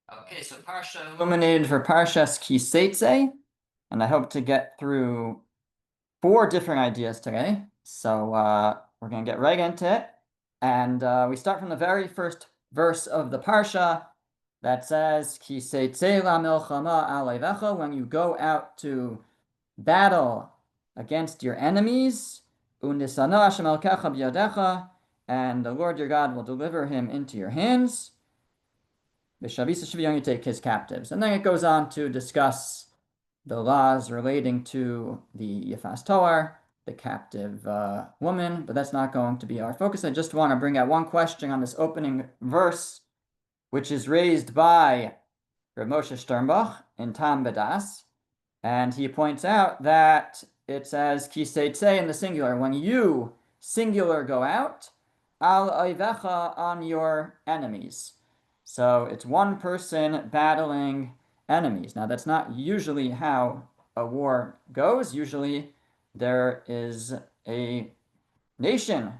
Okay, so Parsha Illuminated for Parshas Seitzei, and I hope to get through 4 different ideas today. So we're going to get right into it. And we start from the very first verse of the Parsha that says, Ki Seitzei la milchama alevecha, when you go out to battle against your enemies, unisana Hashem elkecha biyadecha, and the Lord your God will deliver him into your hands. Vishavisa should only take his captives. And then it goes on to discuss the laws relating to the Yifas Toar, the captive woman, but that's not going to be our focus. I just want to bring out one question on this opening verse, which is raised by Rav Moshe Sternbach in Tam Bedas, and he points out that it says Ki Seitzei in the singular. When you singular go out, al oivecha, on your enemies. So it's one person battling enemies. Now, that's not usually how a war goes. Usually there is a nation.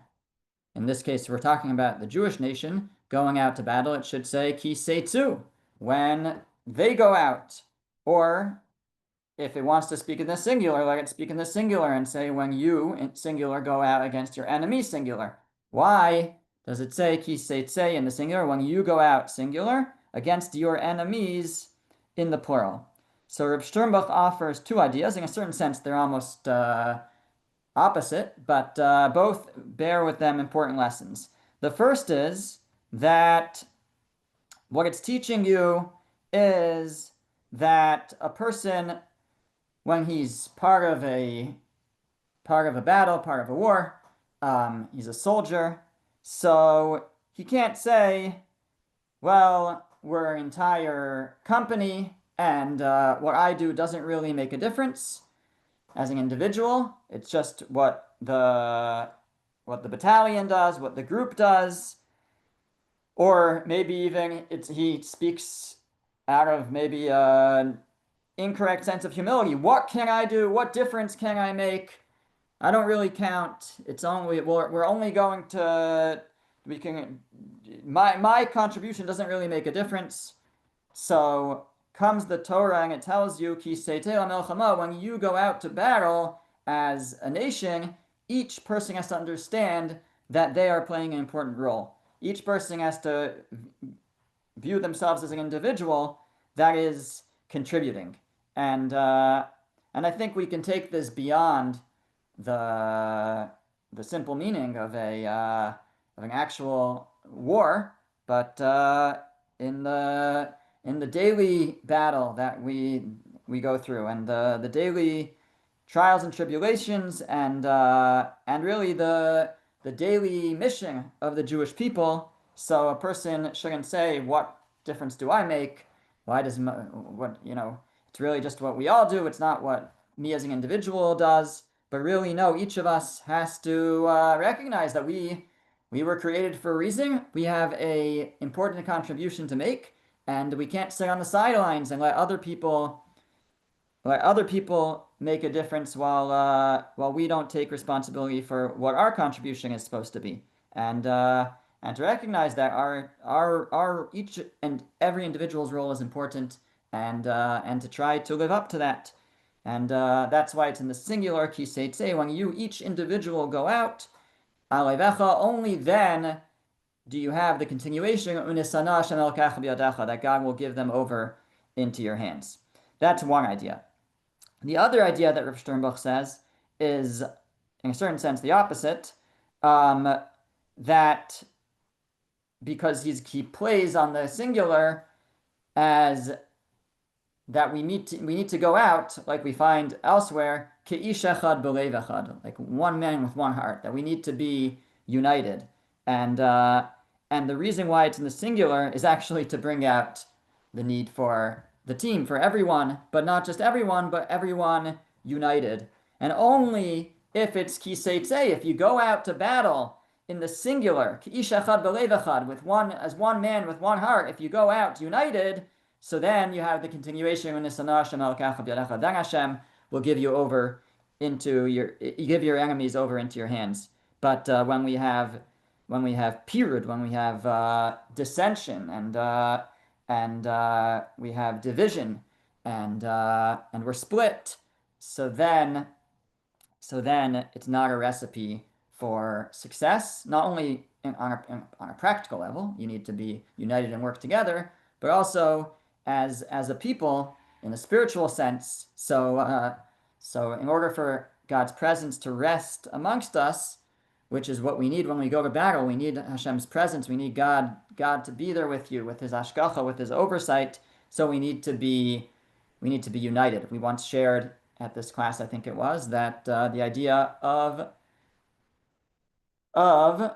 In this case, we're talking about the Jewish nation going out to battle. It should say Ki Seitzu, when they go out. Or if it wants to speak in the singular, let it speak in the singular and say when you, in singular, go out against your enemy, singular. Why does it say Ki Seitzei in the singular when you go out, singular, against your enemies in the plural? So Reb Sternbach offers 2 ideas. In a certain sense, they're almost opposite, but both bear with them important lessons. The first is that what it's teaching you is that a person, when he's part of a battle, part of a war, he's a soldier, so he can't say, well, we're an entire company, and what I do doesn't really make a difference as an individual. It's just what the battalion does, what the group does, or maybe even he speaks out of maybe an incorrect sense of humility. What can I do? What difference can I make? I don't really count. It's only we're only going to my contribution doesn't really make a difference. So comes the Torah and it tells you Ki Seitzei la melchama, when you go out to battle as a nation, each person has to understand that they are playing an important role. Each person has to view themselves as an individual that is contributing. And I think we can take this beyond the simple meaning of an actual war, but in the daily battle that we go through, and the daily trials and tribulations, and really the daily mission of the Jewish people. So a person shouldn't say, "What difference do I make? Why does what It's really just what we all do. It's not what me as an individual does." But really, no, each of us has to recognize that we were created for a reason. We have a important contribution to make, and we can't sit on the sidelines and let other people make a difference while we don't take responsibility for what our contribution is supposed to be. And to recognize that our each and every individual's role is important, and to try to live up to that. And that's why it's in the singular, Ki Seitzei, when you, each individual, go out, alevecha, only then do you have the continuation, unisana Hashem elkecha biyadecha, that God will give them over into your hands. That's one idea. The other idea that Rav Sternbach says is, in a certain sense, the opposite, that because he plays on the singular as that we need to go out, like we find elsewhere, ke'ish echad b'lev echad, like one man with one heart, that we need to be united. And the reason why it's in the singular is actually to bring out the need for the team, for everyone, but not just everyone, but everyone united. And only if it's Ki Seitzei, if you go out to battle in the singular, ke'ish echad b'lev echad, with one man with one heart, if you go out united, so then you have the continuation, then Hashem will give you your enemies over into your hands. But when we have pirud, when we have dissension we have division, and we're split. So then it's not a recipe for success. Not only on a practical level, you need to be united and work together, but also as a people in a spiritual sense. So in order for God's presence to rest amongst us, which is what we need when we go to battle, we need Hashem's presence. We need God to be there with you, with His hashgacha, with His oversight. So we need to be united. We once shared at this class, I think it was, that the idea of Rav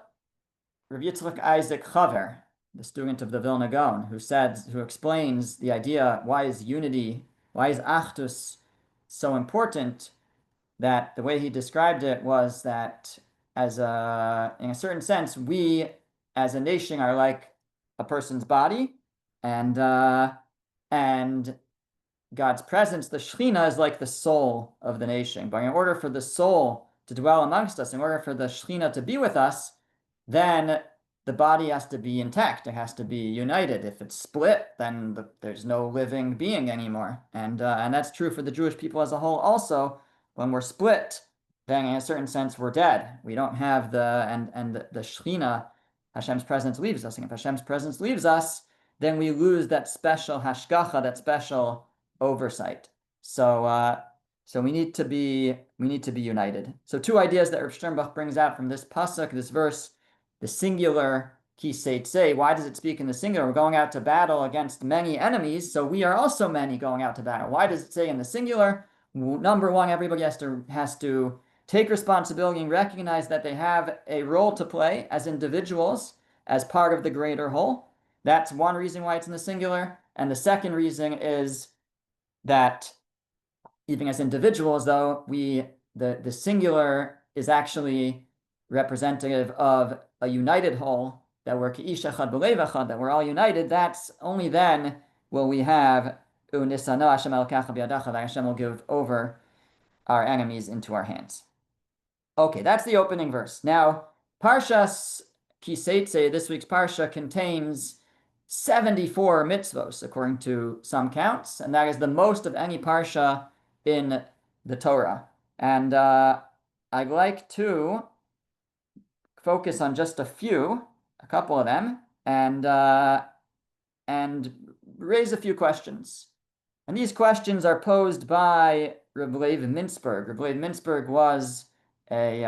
Yitzchak Isaac Chaver, the student of the Vilna Gaon, who explains the idea, why is unity, why is Achdus so important, that the way he described it was that in a certain sense, we as a nation are like a person's body, and God's presence, the Shekhinah, is like the soul of the nation. But in order for the soul to dwell amongst us, in order for the Shekhinah to be with us, then the body has to be intact. It has to be united. If it's split, then there's no living being anymore. And that's true for the Jewish people as a whole also. When we're split, then in a certain sense, we're dead. We don't have the Shekhinah, Hashem's presence leaves us. And if Hashem's presence leaves us, then we lose that special hashgacha, that special oversight. So we need to be united. So two ideas that Rav Sternbach brings out from this pasuk, this verse, the singular ki seitzei. Why does it speak in the singular? We're going out to battle against many enemies, so we are also many going out to battle. Why does it say in the singular? Number one, everybody has to take responsibility and recognize that they have a role to play as individuals, as part of the greater whole. That's one reason why it's in the singular. And the second reason is that even as individuals, though, the singular is actually representative of a united whole, that we're k'ish echad b'lev echad, that we're all united. That's only then will we have u'nisano Hashem elkacha b'yadacha, that Hashem will give over our enemies into our hands. Okay, that's the opening verse. Now, Parshas Ki Seitzei, this week's Parsha, contains 74 mitzvos, according to some counts, and that is the most of any Parsha in the Torah. And I'd like to focus on just a couple of them, and raise a few questions. And these questions are posed by Reb Lev Mintzberg. Reb Lev Mintzberg was a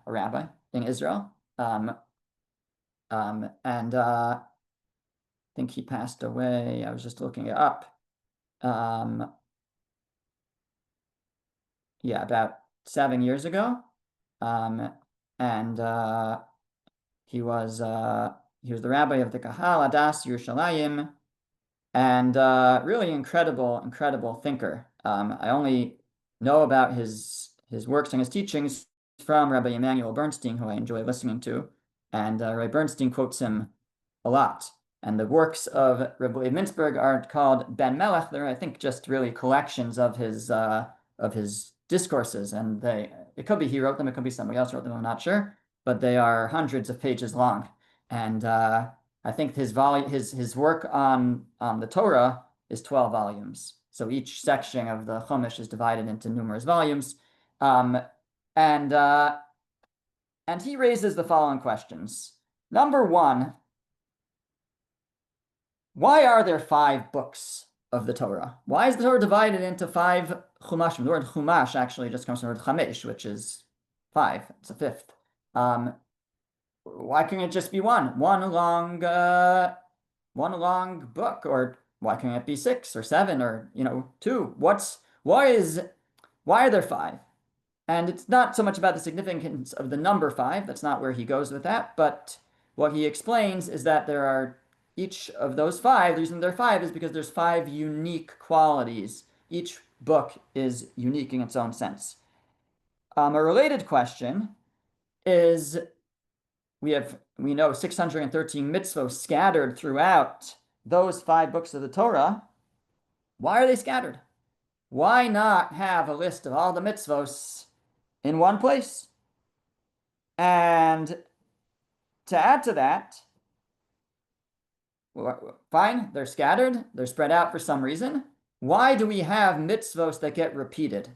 rabbi in Israel, and I think he passed away. I was just looking it up. Yeah, about 7 years ago. And he was the rabbi of the Kahal Adas Yerushalayim, and really incredible thinker. I only know about his works and his teachings from Rabbi Emanuel Bernstein, who I enjoy listening to, and Rabbi Bernstein quotes him a lot. And the works of Rabbi Mintzberg are called Ben Melech. They're, I think, just really collections of his discourses, and it could be he wrote them, it could be somebody else wrote them, I'm not sure, but they are hundreds of pages long. And I think his work on the Torah is 12 volumes. So each section of the Chumash is divided into numerous volumes. And he raises the following questions. Number one, why are there 5 books of the Torah? Why is the Torah divided into 5 chumashim? The word chumash actually just comes from the word chamesh, which is 5. It's a 5th. Why can't it just be one long book? Or why can't it be 6 or 7 or 2? Why are there 5? And it's not so much about the significance of the number 5. That's not where he goes with that. But what he explains is that there are each of those 5. The reason there are 5 is because there's 5 unique qualities. Each book is unique in its own sense. A related question is, we know 613 mitzvos scattered throughout those 5 books of the Torah. Why are they scattered? Why not have a list of all the mitzvos in one place? And to add to that, Fine, they're scattered, they're spread out for some reason. Why do we have mitzvos that get repeated?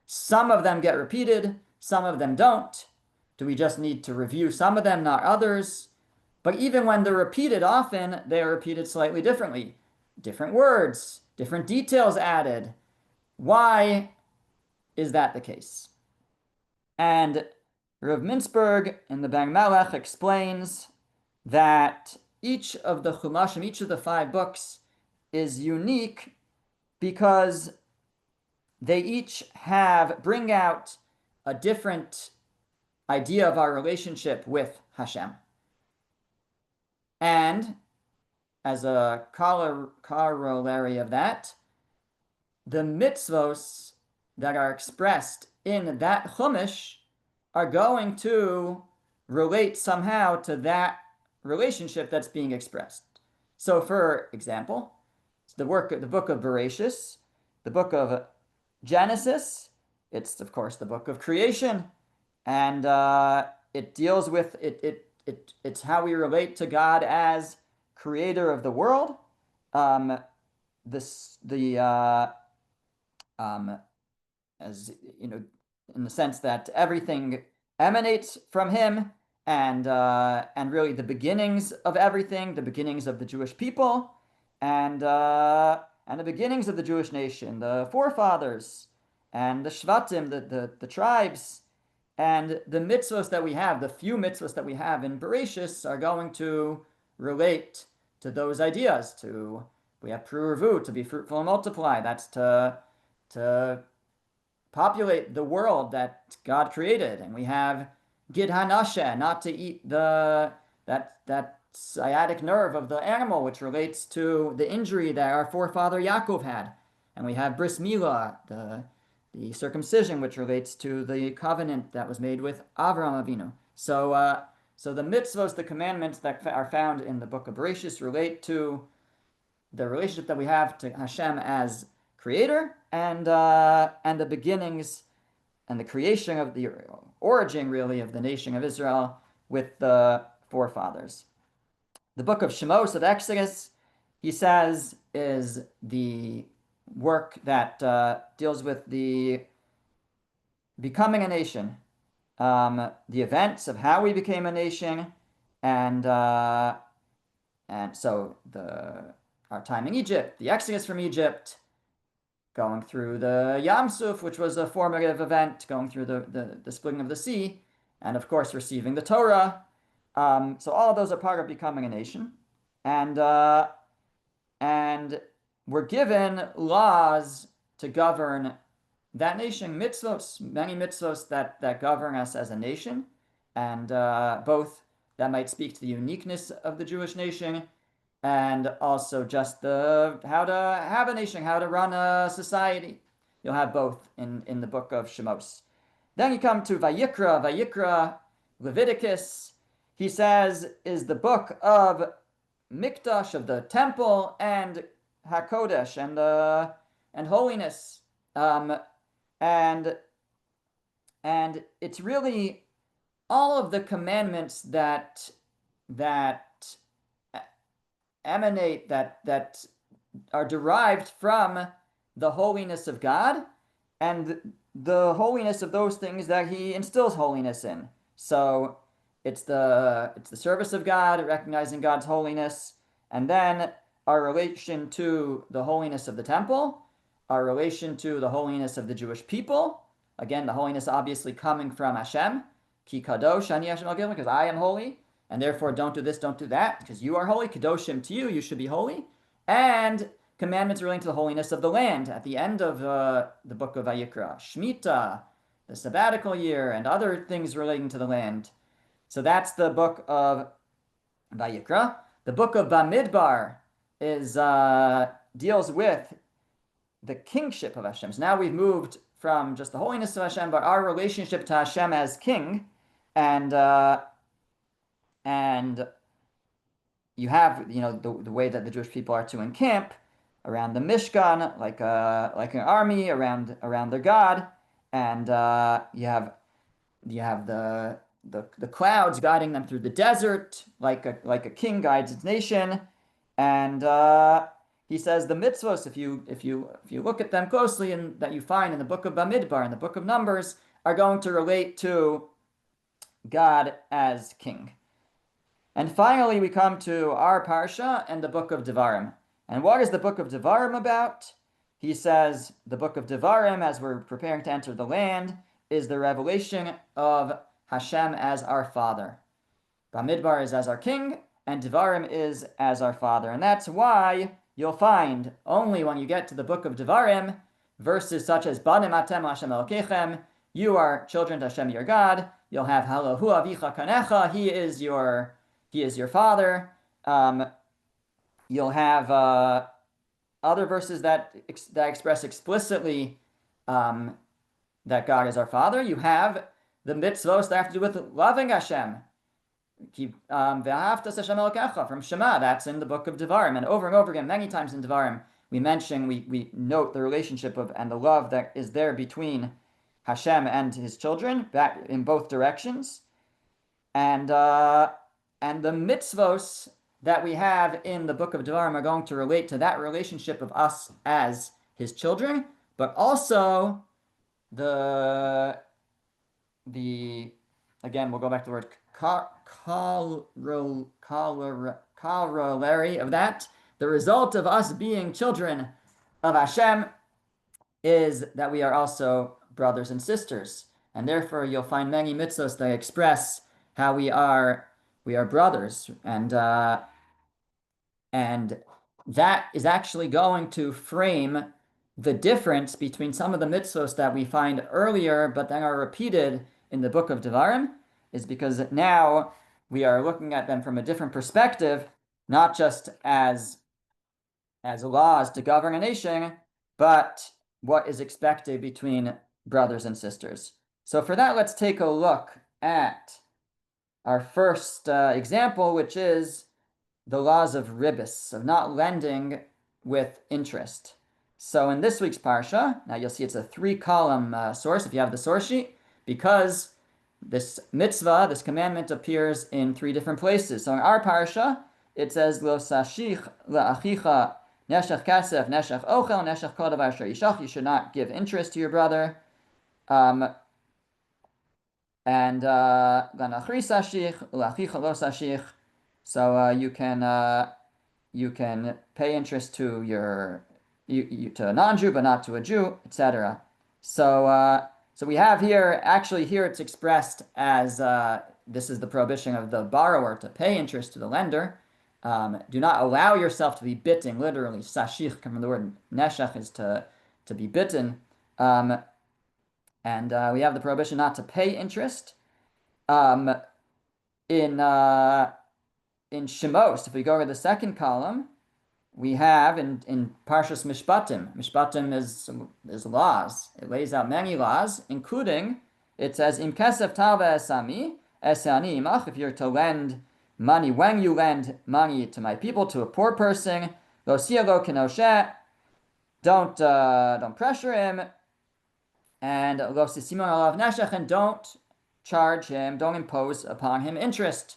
Some of them get repeated, some of them don't. Do we just need to review some of them, not others? But even when they're repeated often, they are repeated slightly differently. Different words, different details added. Why is that the case? And Rav Mintzberg in the Bang Melech explains that each of the Chumashim, each of the 5 books, is unique because they each bring out a different idea of our relationship with Hashem. And as a corollary of that, the mitzvos that are expressed in that chumash are going to relate somehow to that relationship that's being expressed. So, for example, the book of Bereshis, the book of Genesis, it's of course the book of creation, and it deals with it's how we relate to God as creator of the world. As you know, in the sense that everything emanates from him, and really the beginnings of everything, the beginnings of the Jewish people, and the beginnings of the Jewish nation, the forefathers, and the Shvatim, the tribes, and the mitzvos that we have, the few mitzvos that we have in Bereshis are going to relate to those ideas. We have Pruruvu, to be fruitful and multiply. That's to populate the world that God created. And we have Gid Hanashe, not to eat that sciatic nerve of the animal, which relates to the injury that our forefather Yaakov had. And we have Bris Milah, the circumcision, which relates to the covenant that was made with Avraham Avinu. So the mitzvos, the commandments that are found in the book of Bereshis, relate to the relationship that we have to Hashem as creator, and the beginnings and the creation of the origin, really, of the nation of Israel with the forefathers. The book of Shemos, of Exodus, he says, is the work that deals with the becoming a nation, the events of how we became a nation, and so our time in Egypt, the Exodus from Egypt, going through the Yam Suf, which was a formative event, going through the splitting of the sea, and of course receiving the Torah. So all of those are part of becoming a nation, and we're given laws to govern that nation, mitzvos, many mitzvos that govern us as a nation, and both that might speak to the uniqueness of the Jewish nation, and also just how to have a nation, how to run a society. You'll have both in the book of Shemos. Then you come to Vayikra, Leviticus. He says is the book of Mikdash, of the temple, and Hakodesh, and holiness, and it's really all of the commandments that emanate, that are derived from the holiness of God, and the holiness of those things that he instills holiness in. So it's the service of God, recognizing God's holiness, and then our relation to the holiness of the temple, our relation to the holiness of the Jewish people. Again, the holiness obviously coming from Hashem, Ki Kadosh Ani Hashem Elokeinu, because I am holy, and therefore don't do this, don't do that, because you are holy. Kadoshim to you, you should be holy. And commandments relating to the holiness of the land at the end of the book of Vayikra, Shemitah, the sabbatical year, and other things relating to the land. So that's the book of Vayikra. The book of Bamidbar deals with the kingship of Hashem. So now we've moved from just the holiness of Hashem, but our relationship to Hashem as king, and you have the way that the Jewish people are to encamp around the Mishkan, like an army around their God, and you have the clouds guiding them through the desert, like a king guides its nation, And he says the mitzvos, if you look at them closely, and that you find in the book of Bamidbar and the book of Numbers, are going to relate to God as king. And finally, we come to our Parsha and the book of Devarim. And what is the book of Devarim about? He says the book of Devarim, as we're preparing to enter the land, is the revelation of Hashem as our father. Bamidbar is as our king, and Devarim is as our father. And that's why you'll find only when you get to the book of Devarim, verses such as Banim atem Hashem Elokechem, you are children to Hashem your God. You'll have Halahu Avicha Kanecha, he is your father. You'll have other verses that express explicitly that God is our father. You have the mitzvos that have to do with loving Hashem. Keep Ve'ahavta Hashem Elokecha from Shema. That's in the book of Devarim, and over again, many times in Devarim, we note the relationship of and the love that is there between Hashem and his children, back in both directions, and the mitzvos that we have in the book of Devarim are going to relate to that relationship of us as his children, but also the again, we'll go back to the word corollary of that. The result of us being children of Hashem is that we are also brothers and sisters, and therefore you'll find many mitzvos that express how we are brothers, and that is actually going to frame the difference between some of the mitzvos that we find earlier but then are repeated in the book of Devarim, is because now we are looking at them from a different perspective, not just as laws to govern a nation, but what is expected between brothers and sisters. So for that, let's take a look at our first example, which is the laws of ribis, of not lending with interest. So in this week's Parsha, now you'll see it's a 3-column source if you have the source sheet, because this mitzvah, this commandment, appears in 3 different places. So in our Parsha, it says, Lo sashich la'achicha neshech kasef, neshech ochel, neshech kol davar asher yishach. You should not give interest to your brother. And Lanachri sashich, la'achicha lo sashich. So you can pay interest to to a non-Jew, but not to a Jew, etc. So we have here, actually here it's expressed as this is the prohibition of the borrower to pay interest to the lender. Do not allow yourself to be bitten, literally. Sashich, come from the word neshech, is to be bitten. And we have the prohibition not to pay interest. In Shemos, if we go to the second column, we have in Parshas Mishpatim. Mishpatim is laws. It lays out many laws, including, it says, Im kesef tava esami, esani imach, if you're to lend money, when you lend money to my people, to a poor person, lo sielo kenoshe, don't pressure him, and lo sisimon alav neshech, and don't charge him, don't impose upon him interest.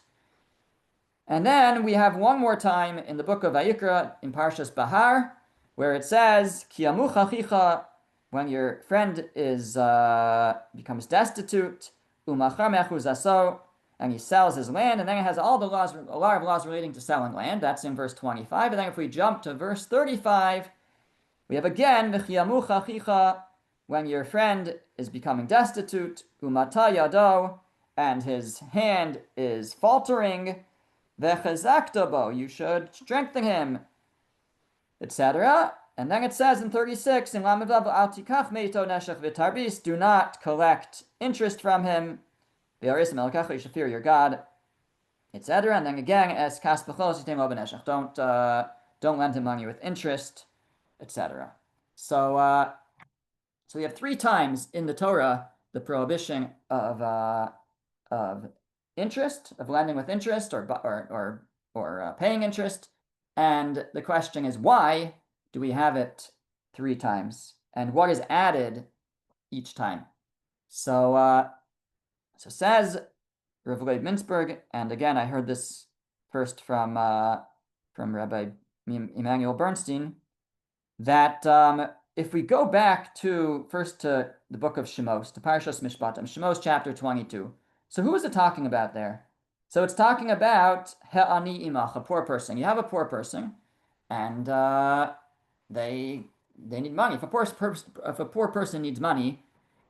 And then we have one more time in the book of Vayikra, in Parshas Bahar, where it says, Ki amuch achicha, when your friend becomes destitute, umachar mechuzaso, and he sells his land, and then it has a lot of laws relating to selling land. That's in verse 25. And then if we jump to verse 35, we have again, V'chi amuch achicha, when your friend is becoming destitute, umata yado, and his hand is faltering, V'chazakta bo, you should strengthen him, etc. And then it says in 36, in Lamedav al tikach meito neshech v'tarbis, do not collect interest from him, v'yaris melekacha, you should fear your God, etc. And then again, es kas b'chos yitem lo b'neshech, don't lend him money with interest, etc. So we have 3 times in the Torah the prohibition of interest, of lending with interest, or paying interest, and the question is, why do we have it 3 times, and what is added each time? So says Rav Leib Mintzberg, and again I heard this first from Rabbi Emmanuel Bernstein, that if we go back first to the book of Shemos, to Parshas Mishpatim, Shemos chapter 22. So who is it talking about there? So it's talking about he'ani imach, a poor person. You have a poor person, and they need money. If a poor person needs money,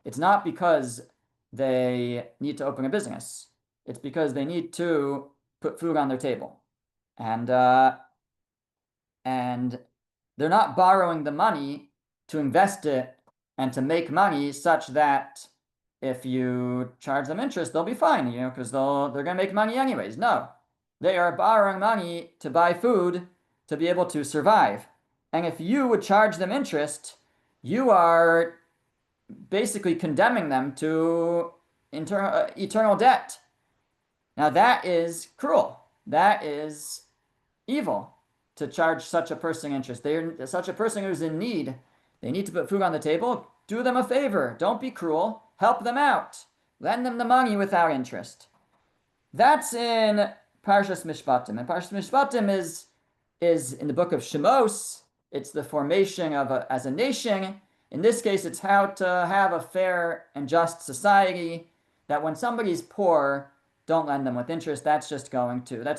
it's not because they need to open a business. It's because they need to put food on their table. And they're not borrowing the money to invest it and to make money such that if you charge them interest, they'll be fine, because they're going to make money anyways. No, they are borrowing money to buy food to be able to survive. And if you would charge them interest, you are basically condemning them to eternal debt. Now that is cruel. That is evil to charge such a person interest. They're such a person who's in need. They need to put food on the table. Do them a favor. Don't be cruel. Help them out. Lend them the money without interest. That's in Parshas Mishpatim. And Parshas Mishpatim is in the book of Shemos. It's the formation as a nation. In this case, it's how to have a fair and just society. That when somebody's poor, don't lend them with interest. That's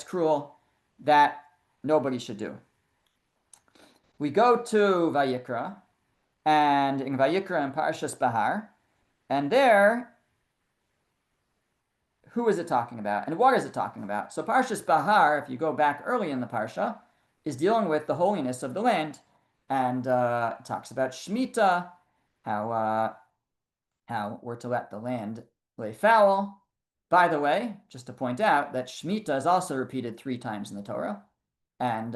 cruel. That nobody should do. We go to Vayikra, and in Vayikra and Parshas Bahar, and there, who is it talking about, and what is it talking about? So Parshas Bahar, if you go back early in the Parsha, is dealing with the holiness of the land, and it talks about Shemitah, how we're to let the land lay fallow. By the way, just to point out that Shemitah is also repeated 3 times in the Torah. And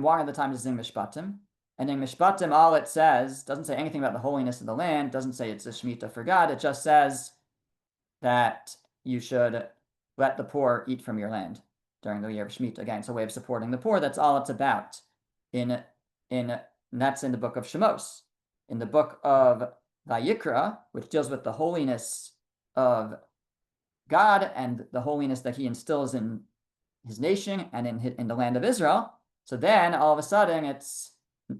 one of the times is in Mishpatim. And in Mishpatim, all it says, doesn't say anything about the holiness of the land, doesn't say it's a Shemitah for God, it just says that you should let the poor eat from your land during the year of Shemitah. Again, it's a way of supporting the poor, that's all it's about. And that's in the book of Shemos. In the book of Vayikra, which deals with the holiness of God and the holiness that he instills in his nation and in the land of Israel. So then all of a sudden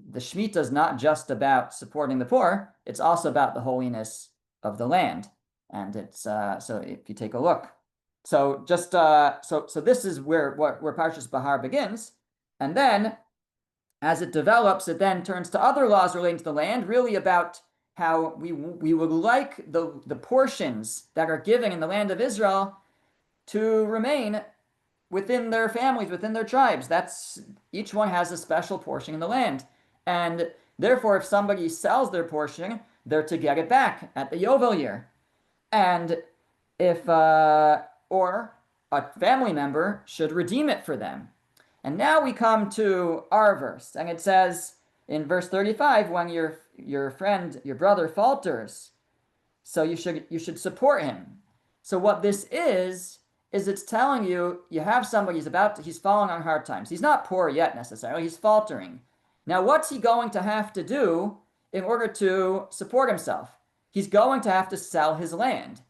the Shemitah is not just about supporting the poor, it's also about the holiness of the land. And it's so if you take a look. So just so this is where Parshas Bahar begins. And then as it develops, it then turns to other laws relating to the land, really about how we would like the portions that are given in the land of Israel to remain within their families, within their tribes. Each one has a special portion in the land. And therefore, if somebody sells their portion, they're to get it back at the Yovel year. And if or a family member should redeem it for them. And now we come to our verse, and it says in verse 35, when your friend, your brother falters, so you should support him. So what this is it's telling you have somebody he's falling on hard times. He's not poor yet necessarily, he's faltering. Now what's he going to have to do in order to support himself? He's going to have to sell his land.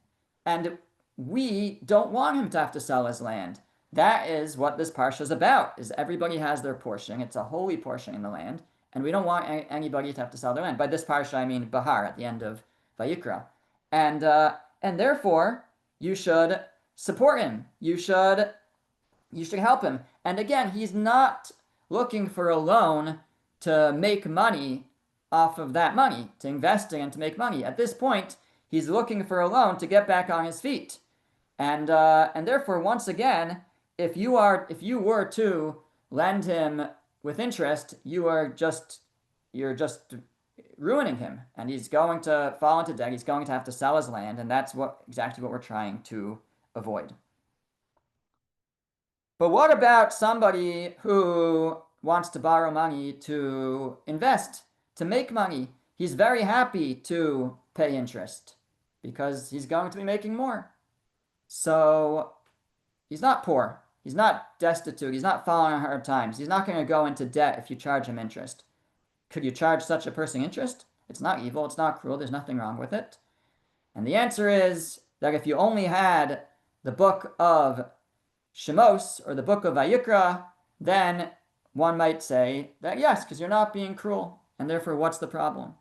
And we don't want him to have to sell his land. That is what this parsha is about, is everybody has their portion. It's a holy portion in the land, and we don't want anybody to have to sell their land. By this parsha, I mean Bahar, at the end of Vayikra. And therefore, you should support him. You should help him. And again, he's not looking for a loan to make money off of that money, to invest in and to make money. At this point, he's looking for a loan to get back on his feet. And therefore, once again, if you were to lend him with interest, you're just ruining him, and he's going to fall into debt. He's going to have to sell his land, and that's exactly what we're trying to avoid. But what about somebody who wants to borrow money to invest, to make money? He's very happy to pay interest because he's going to be making more. So he's not poor. He's not destitute. He's not falling on hard times. He's not going to go into debt if you charge him interest. Could you charge such a person interest? It's not evil. It's not cruel. There's nothing wrong with it. And the answer is that if you only had the book of Shemos or the book of Vayikra, then one might say that yes, because you're not being cruel, and therefore what's the problem?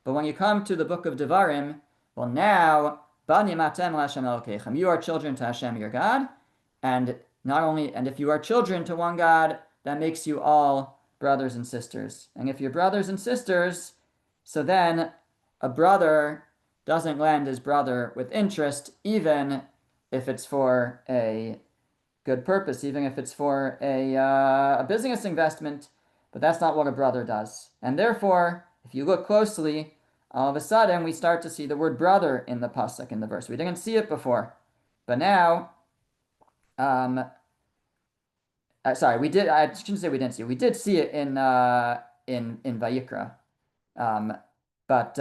But when you come to the book of Devarim, well now, Banim atem Hashem Elokeichem, you are children to Hashem your God, and not only, and if you are children to one God, that makes you all brothers and sisters. And if you're brothers and sisters, so then a brother doesn't lend his brother with interest, even if it's for a good purpose, even if it's for a business investment, but that's not what a brother does. And therefore, if you look closely, all of a sudden we start to see the word brother in the pasuk, in the verse. We didn't see it before, but now, sorry, we did. I shouldn't say we didn't see it. We did see it in Vayikra, but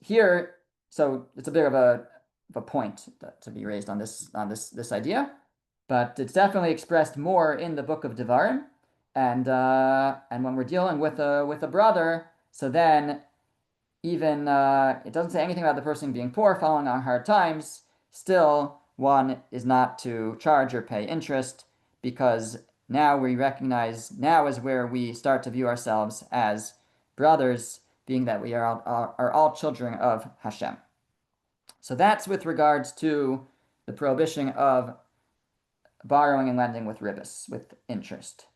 here, so it's a bit of a point to be raised on this idea, but it's definitely expressed more in the book of Devarim, and when we're dealing with a brother, so then even it doesn't say anything about the person being poor, falling on hard times. Still, one is not to charge or pay interest, because now we recognize, now is where we start to view ourselves as brothers, being that we are all children of Hashem. So that's with regards to the prohibition of borrowing and lending with ribis, with interest.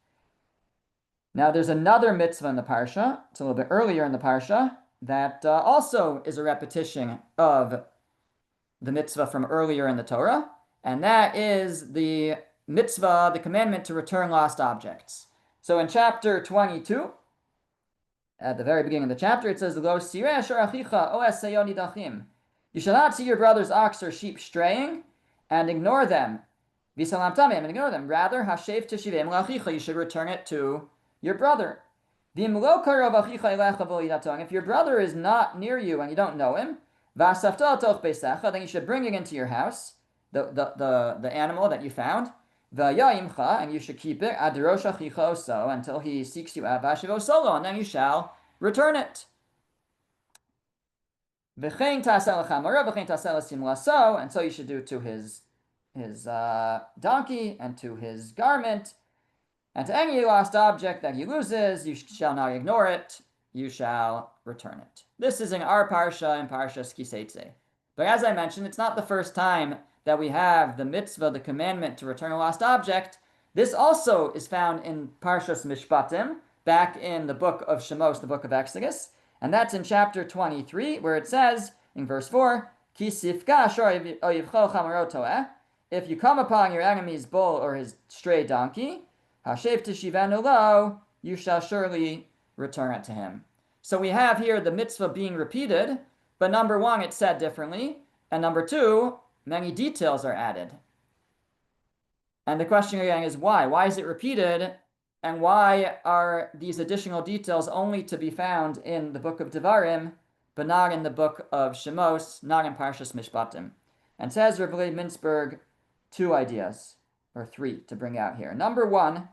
Now there's another mitzvah in the Parsha, it's a little bit earlier in the Parsha, that also is a repetition of the mitzvah from earlier in the Torah, and that is the mitzvah, the commandment to return lost objects. So in chapter 22, at the very beginning of the chapter, it says, Lo sireh asher achicha oes sayoni dachim. You shall not see your brother's ox or sheep straying and ignore them. V'salam tamim, and ignore them. Rather, hashev teshivim lachicha, you should return it to your brother. V'im lo karov achicha elecha v'lo yidato, if your brother is not near you and you don't know him, v'asafta toch beisecha, then you should bring it into your house, the animal that you found, v'yayimcha, and you should keep it, adirosh achicha oso, until he seeks you out, v'ashivo solo, and then you shall return it. V'chein tasel lechamara, v'chein tasel simlaso, and so you should do to his donkey and to his garment, and to any lost object that he loses, you shall not ignore it, you shall return it. This is in our Parsha, in Parsha Seitzei. But as I mentioned, it's not the first time that we have the mitzvah, the commandment to return a lost object. This also is found in Parshas Mishpatim, back in the book of Shemos, the book of Exodus, and that's in chapter 23, where it says, in verse 4, Ki sifka ashor oyivcho chamaro toeh, if you come upon your enemy's bull or his stray donkey, hashev teshivenu lo, you shall surely return it to him. So we have here the mitzvah being repeated, but number one, it's said differently, and number two, many details are added. And the question again is why? Why is it repeated? And why are these additional details only to be found in the book of Devarim, but not in the book of Shemos, not in Parshas Mishpatim? And says Rav Leib Mintzberg, two ideas, or three, to bring out here. Number one,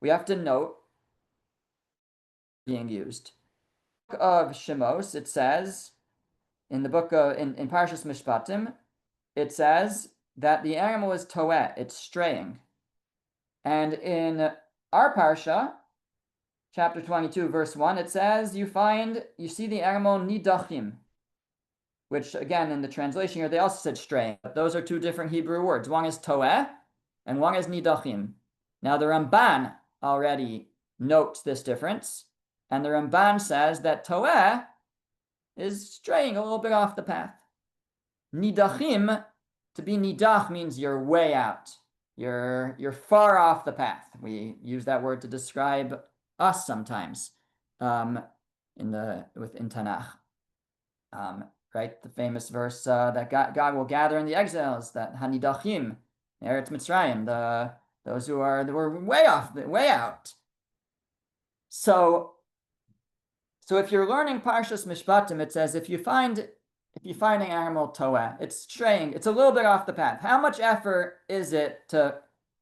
we have to note being used. In the book of Shemos, it says, in the book of, in Parshas Mishpatim, it says that the animal is toeh, it's straying. And in our Parsha, chapter 22, verse 1, it says, you see the animal nidachim, which again, in the translation here, they also said straying, but those are two different Hebrew words. One is toeh, and one is nidachim. Now the Ramban already notes this difference, and the Ramban says that toeh is straying a little bit off the path. Nidachim, to be nidach means you're way out. You're far off the path. We use that word to describe us sometimes in Tanakh. Right, the famous verse that God will gather in the exiles, that hanidachim, Eretz Mitzrayim, those who were way off, way out. So if you're learning Parshas Mishpatim, it says if you find an animal toeh, it's straying, it's a little bit off the path. How much effort is it to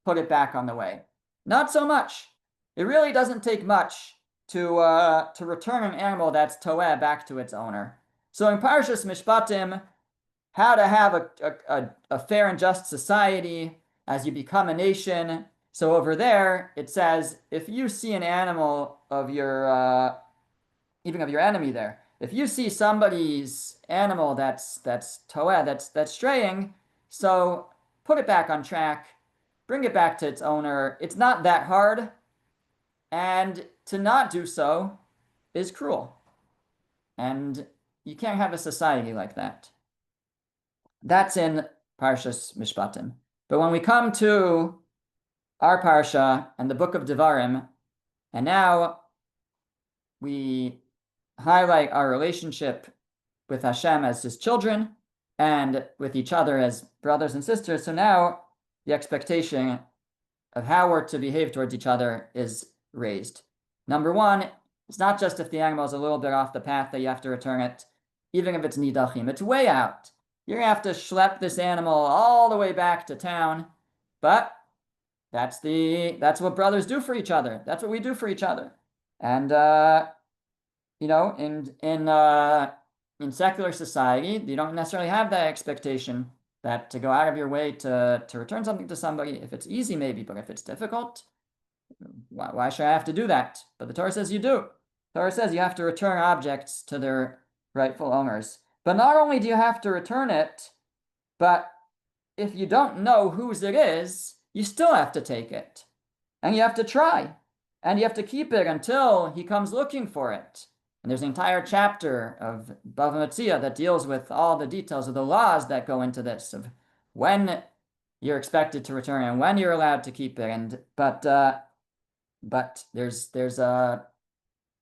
put it back on the way? Not so much. It really doesn't take much to return an animal that's toeh back to its owner. So in Parshas Mishpatim, how to have a fair and just society as you become a nation, So over there, it says, if you see an animal of your, even of your enemy there, if you see somebody's animal that's toeh, that's straying, so put it back on track, bring it back to its owner. It's not that hard, and to not do so is cruel. And you can't have a society like that. That's in Parshas Mishpatim. But when we come to our Parsha and the book of Devarim, and now we highlight our relationship with Hashem as his children and with each other as brothers and sisters. So now the expectation of how we're to behave towards each other is raised. Number one, it's not just if the animal is a little bit off the path that you have to return it, even if it's nidachim, it's way out. You're gonna have to schlep this animal all the way back to town, but that's what brothers do for each other. That's what we do for each other. And in secular society, you don't necessarily have that expectation that to go out of your way to return something to somebody. If it's easy, maybe, but if it's difficult, why should I have to do that? But the Torah says you do. The Torah says you have to return objects to their rightful owners. But not only do you have to return it, but if you don't know whose it is, you still have to take it. And you have to try. And you have to keep it until he comes looking for it. And there's an entire chapter of Bava Metzia that deals with all the details of the laws that go into this, of when you're expected to return and when you're allowed to keep it. And but there's a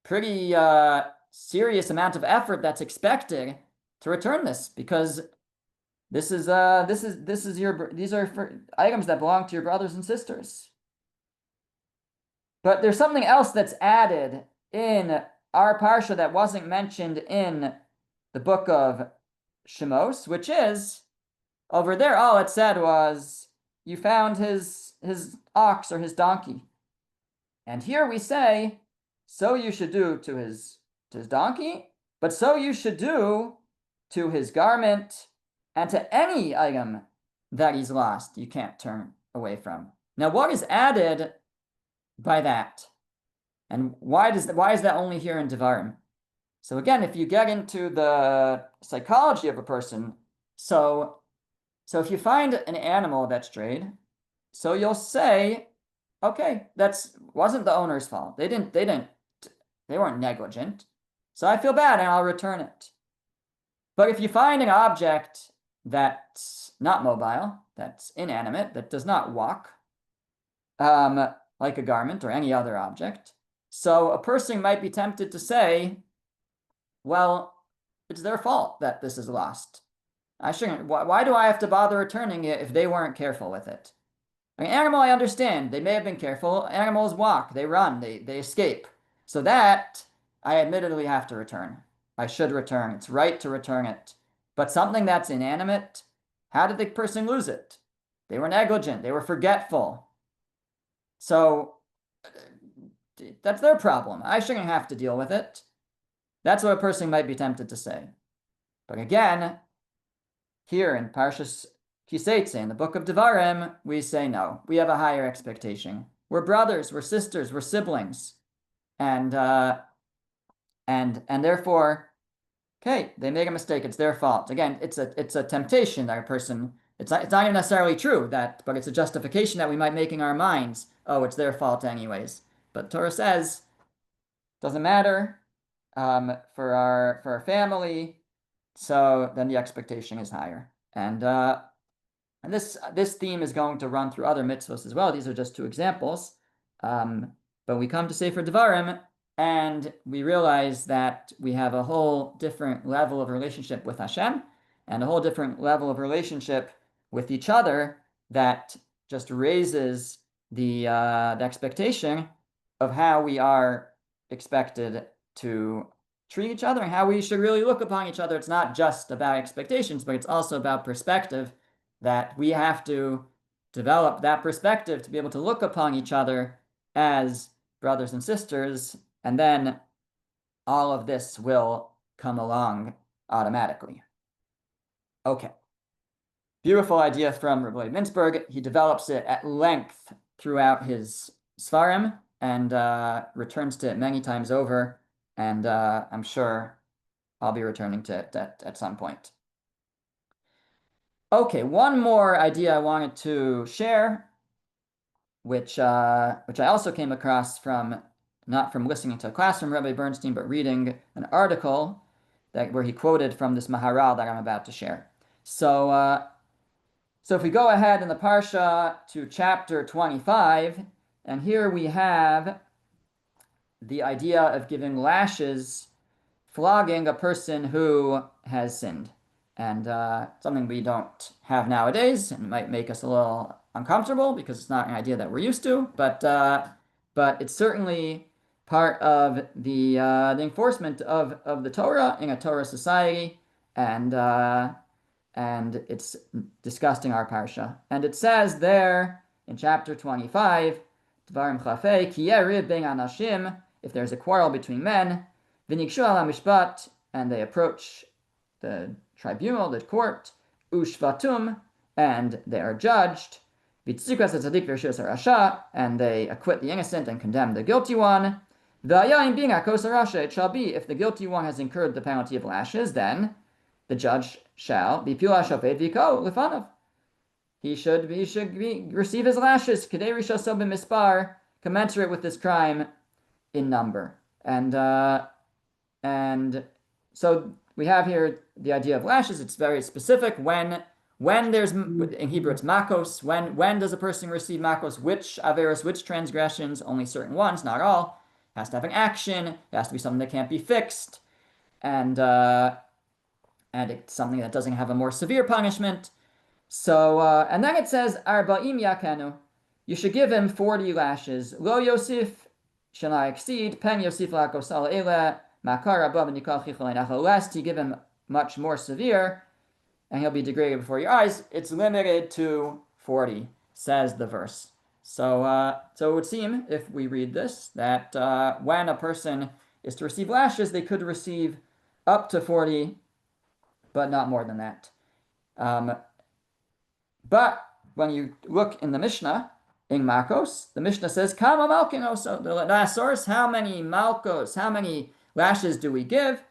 pretty serious amount of effort that's expected to return this, because these are for items that belong to your brothers and sisters. But there's something else that's added in our Parsha that wasn't mentioned in the book of Shemos, which is, over there, all it said was, you found his ox or his donkey. And here we say, so you should do to his donkey, but so you should do to his garment and to any item that he's lost, you can't turn away from. Now, what is added by that? And why is that only here in Devarim? So again, if you get into the psychology of a person, so if you find an animal that strayed, so you'll say, okay, wasn't the owner's fault. They weren't negligent. So I feel bad and I'll return it. But if you find an object that's not mobile, that's inanimate, that does not walk, like a garment or any other object, so a person might be tempted to say, well, it's their fault that this is lost. I shouldn't. Why do I have to bother returning it if they weren't careful with it? An animal, I understand. They may have been careful. Animals walk, they run, they escape. So that I admittedly have to return. I should return. It's right to return it. But something that's inanimate, how did the person lose it? They were negligent. They were forgetful. So that's their problem. I shouldn't have to deal with it. That's what a person might be tempted to say. But again, here in Parshas Seitzei, in the book of Devarim, we say no. We have a higher expectation. We're brothers, we're sisters, we're siblings. And therefore, okay, they made a mistake. It's their fault. Again, it's a temptation that a person, it's not even necessarily true, but it's a justification that we might make in our minds. Oh, it's their fault anyways. But Torah says, doesn't matter for our family. So then the expectation is higher. And this theme is going to run through other mitzvos as well. These are just two examples. But we come to Sefer Devarim, and we realize that we have a whole different level of relationship with Hashem and a whole different level of relationship with each other that just raises the expectation of how we are expected to treat each other and how we should really look upon each other. It's not just about expectations, but it's also about perspective, that we have to develop that perspective to be able to look upon each other as brothers and sisters, and then all of this will come along automatically. Okay. Beautiful idea from Rabbi Mintzberg. He develops it at length throughout his Svarim and returns to it many times over, and I'm sure I'll be returning to it at some point. Okay, one more idea I wanted to share, which I also came across from not from listening to a class from Rabbi Bernstein, but reading an article where he quoted from this Maharal that I'm about to share. So if we go ahead in the Parsha to chapter 25, and here we have the idea of giving lashes, flogging a person who has sinned. And something we don't have nowadays, and might make us a little uncomfortable because it's not an idea that we're used to, but it's certainly part of the enforcement of the Torah in a Torah society, and it's discussed in our parsha. And it says there in chapter 25, Dvarim Chafei, Ki yerid ben anashim, if there's a quarrel between men, v'nigshu ala mishpat, and they approach the tribunal, the court, ushvatum, and they are judged, v'tzikas tzaddik v'rshus harasha, and they acquit the innocent and condemn the guilty one. V'ayayim bin akos harasha, it shall be, if the guilty one has incurred the penalty of lashes, then the judge shall be pila shofet v'ko lefanav. He should receive his lashes, kedei rishaso b'mispar, commensurate with this crime in number. And so we have here the idea of lashes. It's very specific. When there's, in Hebrew it's makos, when does a person receive makos? Which averos, which transgressions? Only certain ones, not all. It has to have an action. It has to be something that can't be fixed. And it's something that doesn't have a more severe punishment. So, and then it says, Arba'im yakenu, you should give him 40 lashes. Lo Yosif, shall not exceed, pen Yosif lakos al ele, makar above and yikal chichol, lest you give him much more severe, and he'll be degraded before your eyes. It's limited to 40, says the verse. So, so it would seem, if we read this, that when a person is to receive lashes, they could receive up to 40, but not more than that. But when you look in the Mishnah, in Malkos, the Mishnah says, Kama Malkinos, so the last source, how many Malkos, how many lashes do we give?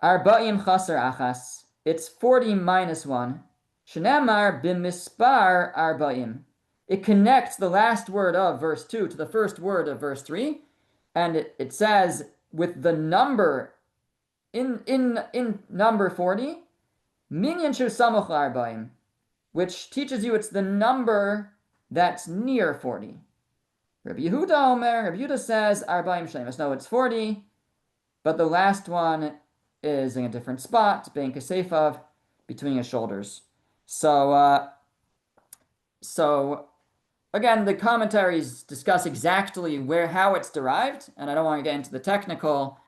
Arba'im chaser achas, it's 40 minus 1. Shenemar bimispar arba'im. It connects the last word of verse 2 to the first word of verse 3, and it says with the number in number 40, minyan shu samuch arba'im, which teaches you it's the number that's near 40. Rabbi Yehuda Omer, Rabbi Yehuda says arba'im shlemus. No, it's 40, but the last one is in a different spot, bein kasefav, between his shoulders. So again, the commentaries discuss exactly how it's derived, and I don't want to get into the technical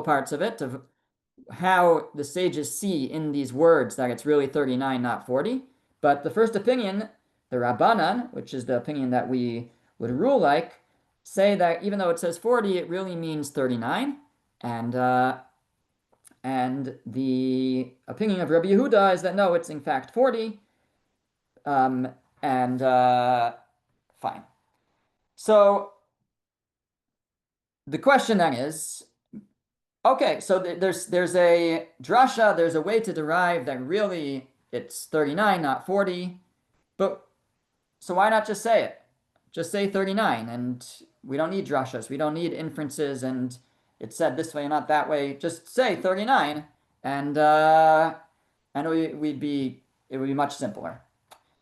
parts of it, of how the sages see in these words that it's really 39, not 40. But the first opinion, the Rabbanan, which is the opinion that we would rule like, say that even though it says 40, it really means 39. And the opinion of Rabbi Yehuda is that no, it's in fact 40. Fine. So the question then is, okay, so there's a drasha, there's a way to derive that really it's 39, not 40. But so why not just say it? Just say 39, and we don't need drashas, we don't need inferences, and it's said this way, not that way. Just say 39, and it would be much simpler.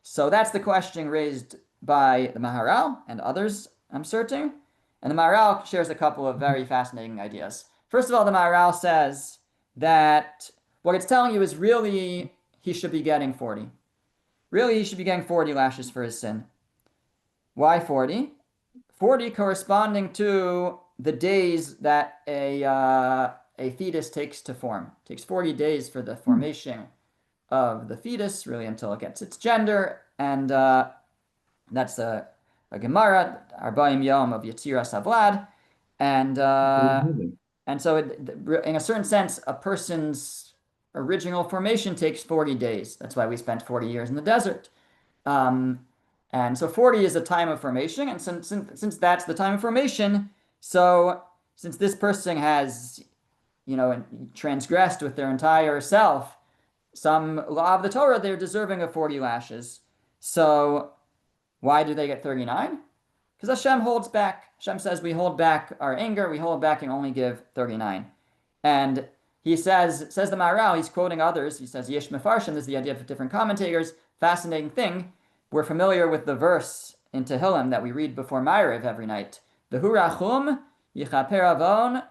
So that's the question raised by the Maharal and others, I'm certain. And the Maharal shares a couple of very fascinating ideas. First of all, the Maharal says that what it's telling you is really he should be getting 40. Really, he should be getting 40 lashes for his sin. Why 40? 40 corresponding to the days that a fetus takes to form. It takes 40 days for the formation of the fetus, really until it gets its gender, and that's a Gemara, Arba'im Yom of Yetziras Havlad, and so in a certain sense, a person's original formation takes 40 days. That's why we spent 40 years in the desert. And so 40 is a time of formation, and since that's the time of formation, so since this person has, transgressed with their entire self some law of the Torah, they're deserving of 40 lashes. So why do they get 39? Because Hashem holds back. Hashem says we hold back our anger, we hold back and only give 39. And he says the Maharal, he's quoting others. He says, Yesh Mefarshim, this is the idea of different commentators. Fascinating thing. We're familiar with the verse in Tehillim that we read before Ma'ariv every night. V'hu rachum yichaper avon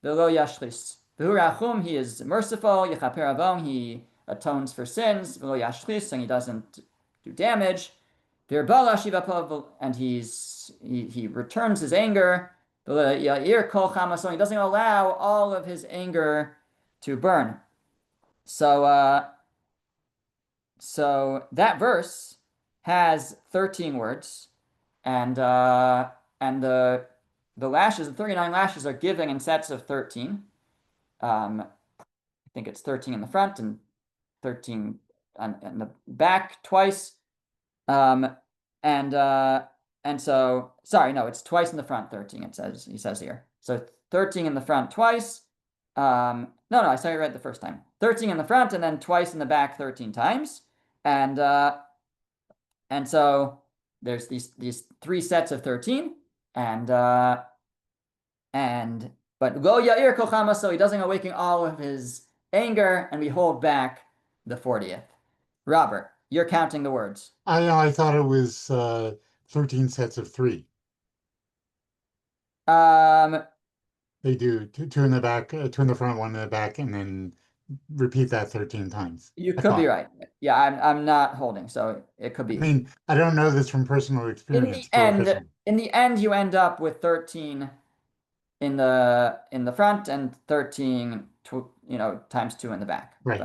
v'lo yashlis. V'hu rachum, he is merciful. Yichaper avon, he atones for sins. V'lo yashlis, and he doesn't do damage. And he returns his anger. He doesn't allow all of his anger to burn. So that verse has 13 words, and the lashes, the 39 lashes, are given in sets of 13. I think it's 13 in the front and 13 on the back twice. And so, sorry, no, it's twice in the front, 13, he says here. So 13 in the front twice. No, I saw you right the first time. 13 in the front and then twice in the back 13 times. And so there's these three sets of 13. But lo ya'ir kol chama, so he doesn't awaken all of his anger, and we hold back the 40th. Robert, you're counting the words. I thought it was 13 sets of 3. They do two in the back, two in the front, one in the back, and then repeat that 13 times. You could be right. Yeah, I'm not holding, so it could be. I mean, I don't know this from personal experience. In the end, you end up with 13 in the front and 13 times 2 in the back. Right.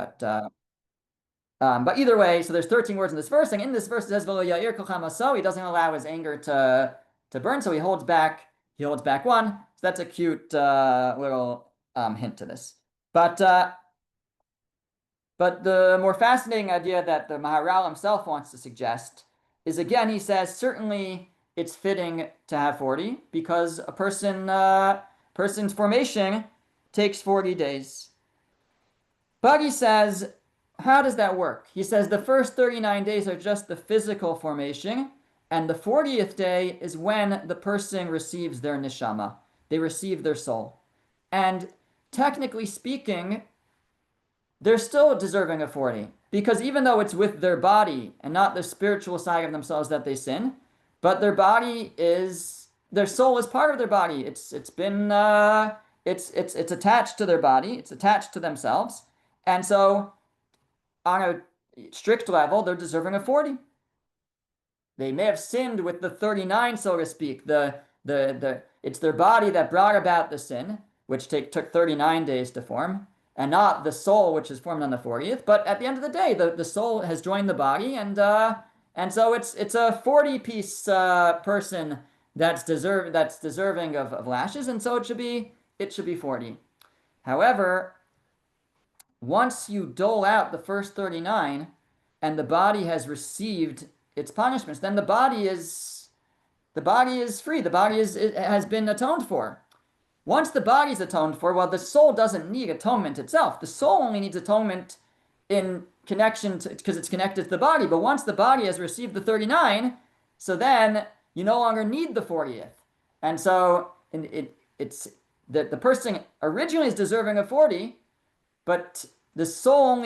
But either way, so there's 13 words in this verse, and in this verse it says v'lo ya'ir kol chamaso. He doesn't allow his anger to burn, so he holds back one. So that's a cute little hint to this. But the more fascinating idea that the Maharal himself wants to suggest is, again, he says certainly it's fitting to have 40 because a person's formation takes 40 days. But he says, how does that work? He says the first 39 days are just the physical formation, and the 40th day is when the person receives their neshama. They receive their soul. And technically speaking, they're still deserving of 40, because even though it's with their body and not the spiritual side of themselves that they sin, but their soul is part of their body. It's attached to their body. It's attached to themselves. And so on a strict level, they're deserving of 40. They may have sinned with the 39, so to speak. It's their body that brought about the sin, which took 39 days to form, and not the soul, which is formed on the 40th. But at the end of the day, the soul has joined the body, and so it's a 40-piece person that's deserving of lashes, and so it should be 40. However, once you dole out the first 39 and the body has received its punishments, then the body is free. The body has been atoned for. Once the body is atoned for, well, the soul doesn't need atonement itself. The soul only needs atonement in connection because it's connected to the body. But once the body has received the 39, so then you no longer need the 40th. And so it's that the person originally is deserving of 40, but the soul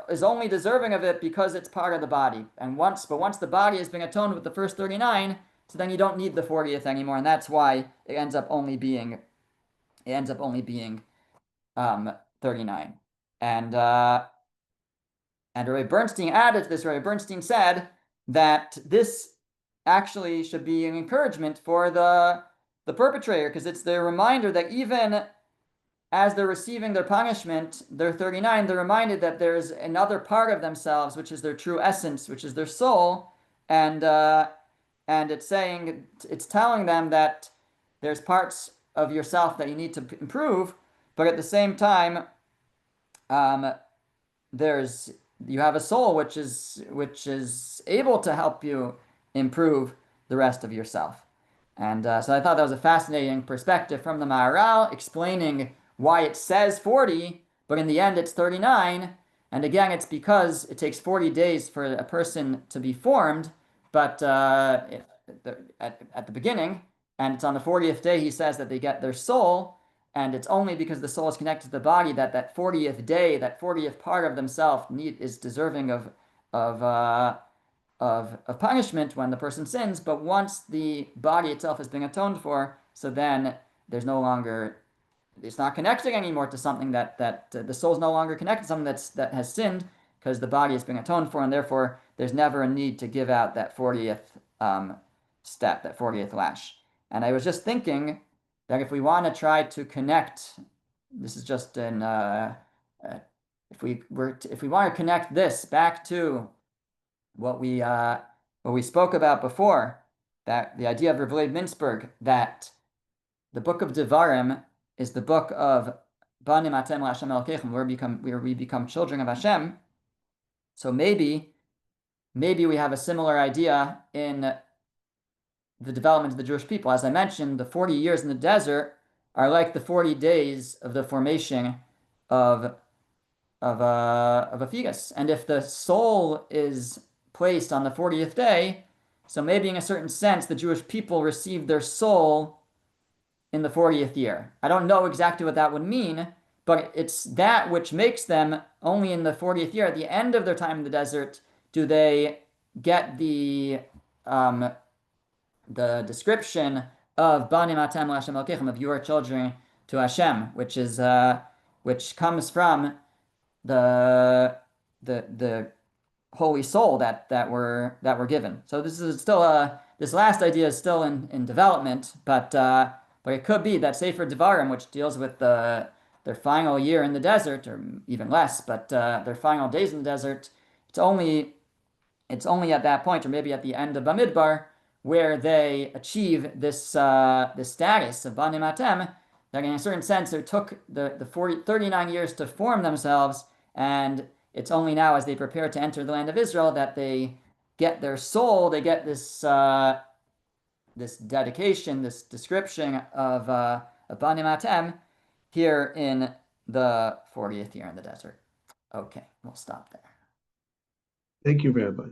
is only deserving of it because it's part of the body. And once the body has been atoned with the first 39, so then you don't need the 40th anymore, and that's why it ends up only being 39. And Rabbi Bernstein added to this. Rabbi Bernstein said that this actually should be an encouragement for the perpetrator, because it's the reminder that even as they're receiving their punishment, they're 39, they're reminded that there's another part of themselves, which is their true essence, which is their soul, and it's telling them that there's parts of yourself that you need to improve, but at the same time, there's you have a soul which is able to help you improve the rest of yourself. And so I thought that was a fascinating perspective from the Maharal, explaining why it says 40, but in the end it's 39. And again, it's because it takes 40 days for a person to be formed, but at the beginning, and it's on the 40th day, he says that they get their soul, and it's only because the soul is connected to the body that that 40th day, that 40th part of themselves is deserving of of punishment when the person sins. But once the body itself has been atoned for, so then there's no longer, it's not connecting anymore to something that the soul is no longer connected to something that has sinned, because the body has been atoned for, and therefore there's never a need to give out that 40th step, that 40th lash. And I was just thinking that if we want to try to connect, this is just an if we want to connect this back to what we spoke about before, that the idea of Rav Leib Mintzberg, that the book of Devarim is the book of Banim Atem LaHashem Elokechem, where we become children of Hashem. So maybe we have a similar idea in the development of the Jewish people. As I mentioned, the 40 years in the desert are like the 40 days of the formation of a fetus. And if the soul is placed on the 40th day, so maybe in a certain sense, the Jewish people received their soul in the 40th year. I don't know exactly what that would mean, but it's that which makes them only in the 40th year, at the end of their time in the desert, do they get the description of Banim Atem LaHashem Elokechem, of your children to Hashem, which comes from the holy soul that were given. So this is still this last idea is still in development, but it could be that Sefer Devarim, which deals with their final year in the desert, or even less, but their final days in the desert, it's only at that point, or maybe at the end of Bamidbar, where they achieve this status of Banim Atem, that in a certain sense it took the 39 years to form themselves, and it's only now as they prepare to enter the land of Israel that they get their soul, they get this this dedication, this description of Banim Atem here in the 40th year in the desert. Okay, we'll stop there. Thank you, Rabbi.